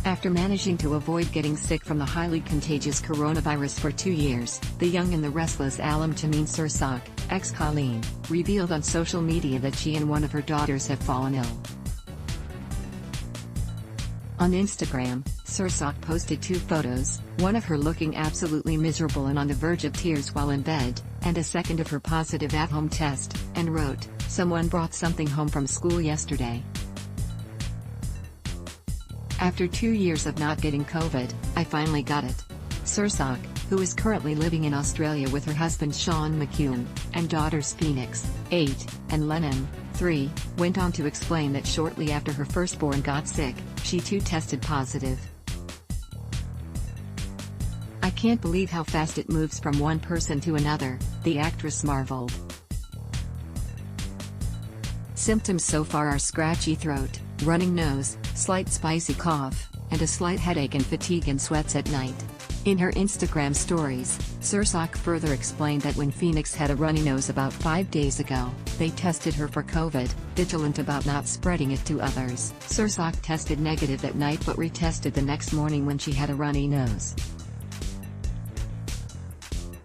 After managing to avoid getting sick from the highly contagious coronavirus for 2 years, the young and the restless Alum Tammin Sursok, ex-Colleen, revealed on social media that she and one of her daughters have fallen ill. On Instagram, Sursok posted 2 photos, one of her looking absolutely miserable and on the verge of tears while in bed, and a second of her positive at-home test, and wrote, "Someone brought something home from school yesterday. After 2 years of not getting COVID, I finally got it." Sursok, who is currently living in Australia with her husband Sean McEwen, and daughters Phoenix, 8, and Lennon, 3, went on to explain that shortly after her firstborn got sick, she too tested positive. "I can't believe how fast it moves from one person to another," the actress marveled. "Symptoms so far are scratchy throat, running nose, slight spicy cough, and a slight headache and fatigue and sweats at night." In her Instagram stories, Sursok further explained that when Phoenix had a runny nose about 5 days ago, they tested her for COVID, vigilant about not spreading it to others. Sursok tested negative that night but retested the next morning when she had a runny nose.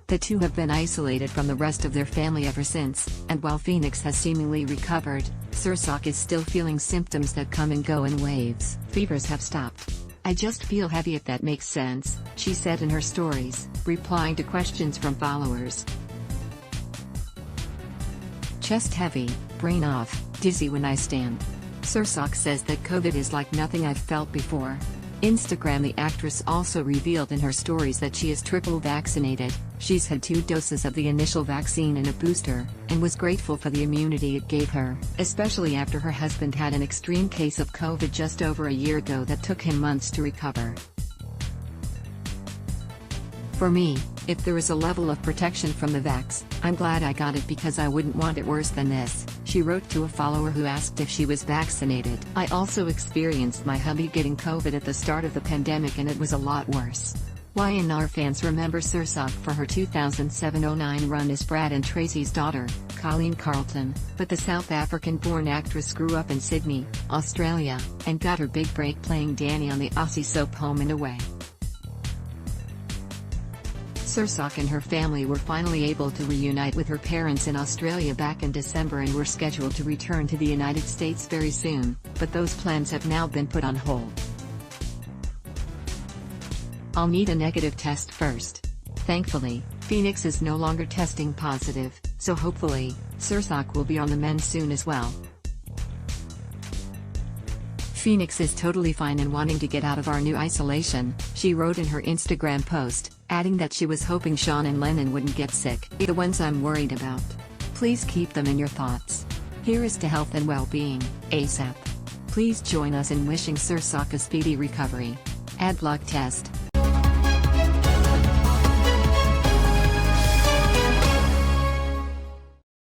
The two have been isolated from the rest of their family ever since, and while Phoenix has seemingly recovered, Sursok is still feeling symptoms that come and go in waves. "Fevers have stopped. I just feel heavy, if that makes sense," she said in her stories, replying to questions from followers. "Chest heavy, brain off, dizzy when I stand." Sursok says that COVID is like nothing I've felt before. Instagram. The actress also revealed in her stories that she is triple vaccinated. She's had 2 doses of the initial vaccine and a booster, and was grateful for the immunity it gave her, especially after her husband had an extreme case of COVID just over a year ago that took him months to recover. "For me, if there is a level of protection from the vax, I'm glad I got it because I wouldn't want it worse than this," she wrote to a follower who asked if she was vaccinated. "I also experienced my hubby getting COVID at the start of the pandemic and it was a lot worse." Y&R fans remember Sursok for her 2007-09 run as Brad and Tracy's daughter, Colleen Carlton, but the South African-born actress grew up in Sydney, Australia, and got her big break playing Dani on the Aussie soap Home and Away. Sursok and her family were finally able to reunite with her parents in Australia back in December and were scheduled to return to the United States very soon, but those plans have now been put on hold. "I'll need a negative test first. Thankfully, Phoenix is no longer testing positive, so hopefully, Sursok will be on the mend soon as well." "Phoenix is totally fine and wanting to get out of our new isolation," she wrote in her Instagram post, adding that she was hoping Sean and Lennon wouldn't get sick. "The ones I'm worried about. Please keep them in your thoughts. Here is to health and well-being, ASAP. Please join us in wishing Sursok a speedy recovery. Ad block test."